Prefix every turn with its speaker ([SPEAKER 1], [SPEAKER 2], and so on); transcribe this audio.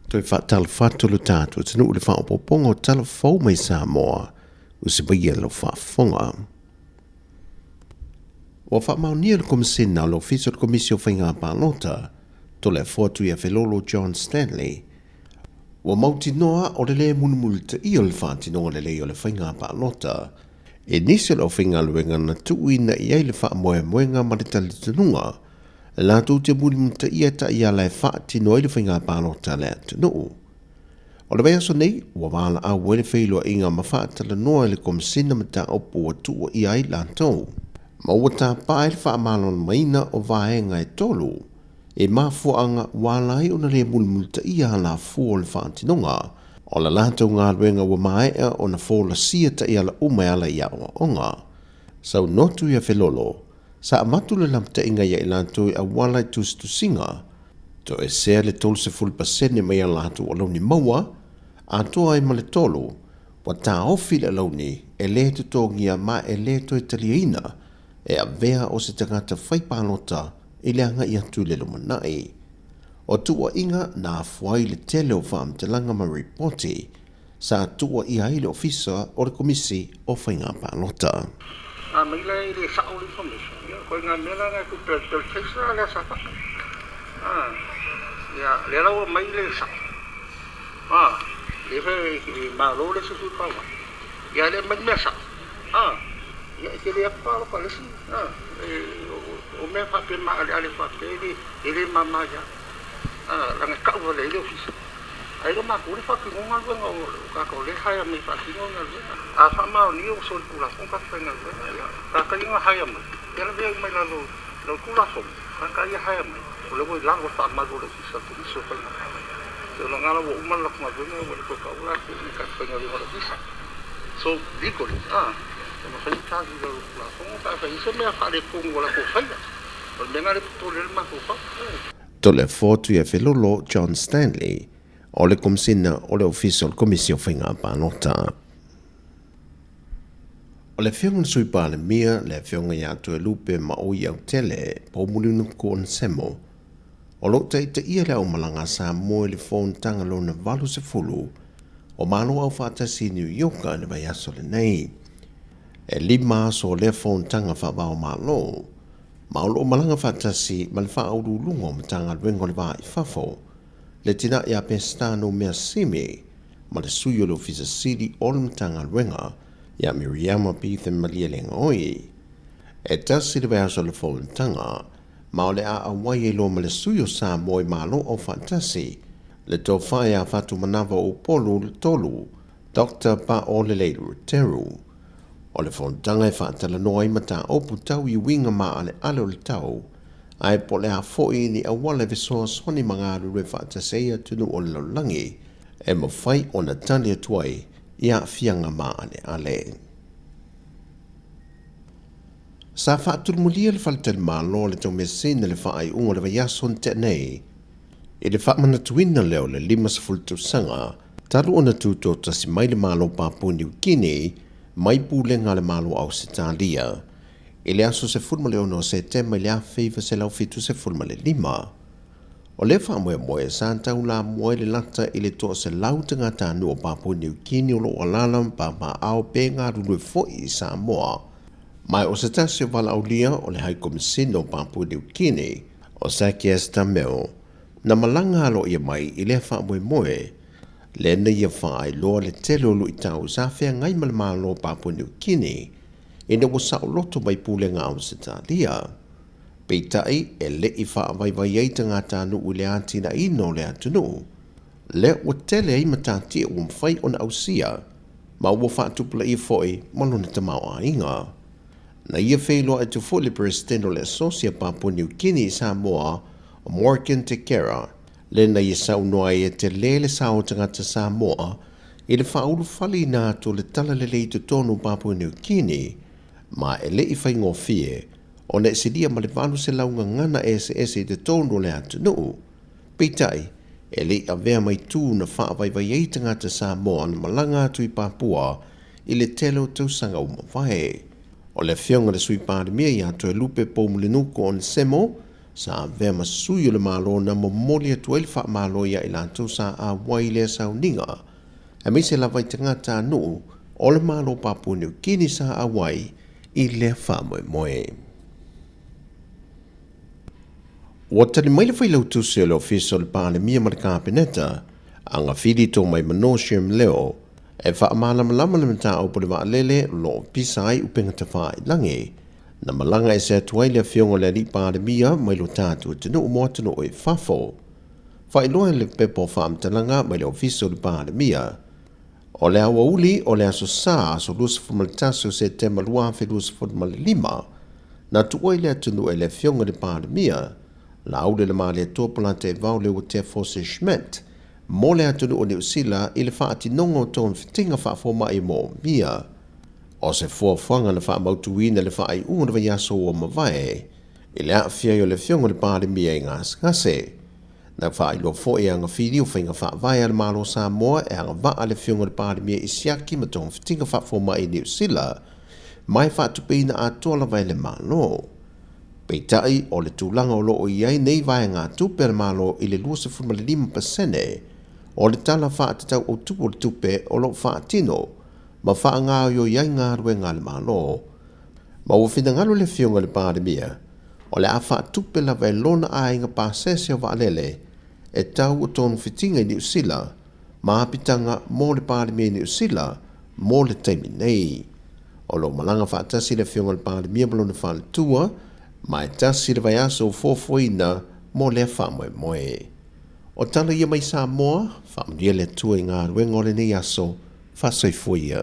[SPEAKER 1] Toi whaatala whatulu tātua tanu ule whaopopongo tala whau mai Sāmoa u se baia lo whaafonga. Wa whaamaunia le komisina lo fiso le komisio whainga pālota to le fotu ia Felolo John Stanley. Wa mauti noa o le le munumulu te ia le whaatinoa le le o le whainga pālota. E nisi lo whainga luenga na tuuina iai le whaamoe moenga maritali tununga. La tu te munumulu te ia ta ia le whaatinoa le whainga pālota le atunu. O le vea so nei, wa wala a wele whailua inga ma whaatala noa le komisina mata opo wa tua iai lantou. Ma ua tā pae le whaamalon maina o vaenga e tolu, e mafuanga walai o na le mulmulta ia la fua le whaatinonga, o la lātou ngā ruenga wa maea o na fōla sia ta ia la umeala ia o onga. Sau notu ia Felolo, sa amatu le lamta inga ia ilantou a walai tustusinga, to e sea le tolu se fulpasene mai a lātou o launi maua, a toa e ma le tolu, wa tā ofi le launi e le tutongia ma e le toi taliaina, e a vea o se tangata whaipālota i le anga i atu le lumanai. O tua inga na fuai le tele o whaam te langa ma reporti sa tua i haile ofisa o le komisi o whainga pālota.
[SPEAKER 2] A mila i le sauli komisi, koe ngā mela ngai ku Tasesa Lam Sam. Le lau mai le sa. Le fe malo le susu pawa. Ya le mai mesa. Ya ke le apa ko le si o me fa pe ma ale fa pe ele mama ya la ka o le office ai lo ma ko le fa ki ngonga ngo ka ko le haya me fa ki ngonga a fa ma ni o so ku la ko ka fa nga ya ka nga haya me ya le me la lo ku la so ka ya haya me o le mo la ko fa ma do le si sa tu so fa se lo ngala wo ma la ko ma do no ko ka ula ka fa nga lo si so dico
[SPEAKER 1] To le fotu ia Felolo John Stanley o le komisina o le official komisio whainga pālota. O le whionga sui pāle mia le whionga ia tu e lupe ma o i Aotearoa po mulinu ko on semo. O lo te ia le au malanga Sāmoa le phone tanga lo na valu se fulu o malo au whaatasi New York ne vai aso le nei. E lima so le phone tanga whaabao malo. Maulo malanga whaatasi ma le whaauru lungo ma tanga luengo le waa i whafo. Le tina ia pestano mea simi ma le suyo lo fisa siri o le tanga luenga ia Miriama Pithe malia lenga oi. E tasi le vai aso le phone tanga ma le a awai e lo ma le suyo Sāmoa malo o whaatasi. Le tō whae a whatu manawa o polo le tolu, Dr. Pa o le leiru teru. O le whontanga e whaatala noa i mata opu tau i winga maa ale ale o le tau, ai po le a fōi ni a wale visoa soni mangaru re whaatasea tunu o le laulangi, e mo whai o na tani atuai i a whianga maa ale ale. Sa whaatulmulia le whalitel maa lo le tau mesina le whaai ungo le vaiason te nei, e le whaamana tuina leo le 5 sanga, talu o na tūtō tasi mai le malo Papua New Guinea, mai pūlenga le malo au Italia. E le aso se fulma leo no se te mai le a feiva se lau fitu se fulma le 5. O le whaamoe moe sa tau la moe le lata i le toa se lau tanga tānu o Papua New Guinea o lo alalam pa ma ao pe ngā rulue foi i Sāmoa. Mai o se tasi o wala au lia o le hai komisino o Papua New Guinea, o Sakia Stameo, na malanga alo ia mai i le whaamoe moe, le na ia whaai loa le telo lu i tau sa whea ngai malamalo Papua New Guinea, e na wasa o loto mai pūlenga au Italia. Peitai e le i whaavai vai eita ngā tānu u le atina ino le atunu. Le o tele ai matatia o mwhai o na ausia, ma ua whaatupula i foi malona tamau a inga. Na ia whailoa e tu fo le president o le asosia Papua New Guinea Samoa, Morgan te kera, le na i sau noa e te lele sao tangata Samoa, i le whauru whali nā to le tala le lei tu tonu Papua New Guinea, ma e le i whaingo fie, o ne se lia ma le valu se launga ngana SS i te tonu le atunu. Peitai, e le a vea mai tū na whaavai vai ei tangata Samoa na malanga atu i Papua, i le telo tausanga umawai. O le whionga le sui pāre mea i ato e lupe po mulinuko o ne semo, sa vea masui le malo na momoli atuai le wha malo ia i lantou sa a wai le sauninga. A mi se lawai tangata nuu o le malo Papua New Guinea sa a wai i le wha moe moe. Wa tali mai le whailau tusi le ofisa le pāle mia ma le kāpeneta, anga whiri tō mai manoshiam leo, e wha malama le mta au po le wa lele lo pisa ai upenga te wha i langi, na malanga e se atuai le whionga le li pāle mia mai lo tātua tino umoa tino o e whafo. Wha iloa le pepo wha amtalanga mai le ofisa le pāle mia, o le awa uli o le aso sā aso lusa fumalitasu se te malua fe lusa fumalima, na tuoi le atunu e le whionga le pāle mia, la au le male tōpula te vau le o te fose Schmidt, mo le atunu o New Zealand i le whaati nongo tōn fitinga whaafoma i mō mia. O se fuafanga na wha mautuina le wha ai unga wa yaso o mawai, i le aafia i o le whionga le pāle mia i ngās ngase. Na wha i lo fo e anga whiri o whainga wha vai ale malo Sāmoa e anga wa ale whionga le pāle mia i siaki ma tōn fitinga whaafoma i New Zealand, mai whaatupina a tōla vai le malo. Peitai o le tūlanga o loo iai nei vai ngā tupe le malo i le 25% o le tala whaatatau o tupu le tupe o loo whaatino, ma wha ngā o iai ngā rue ngā le malo. Ma ufina ngalo le whionga le pāre mia, o le a whaatupe la vai lona a inga pāsese o waalele, e tau o tonu fitinga i New Zealand, ma apitanga mō le pāre mia i New Zealand, mō le taimi nei. O lo malanga whaatasi le whionga le pāre mia malona whale tua, mai tasi le vai aso fofoina mo le wha moe moe. O tala ia mai Sāmoa, wha mria le tua i ngā ruenga o le nei aso, wha soifuia.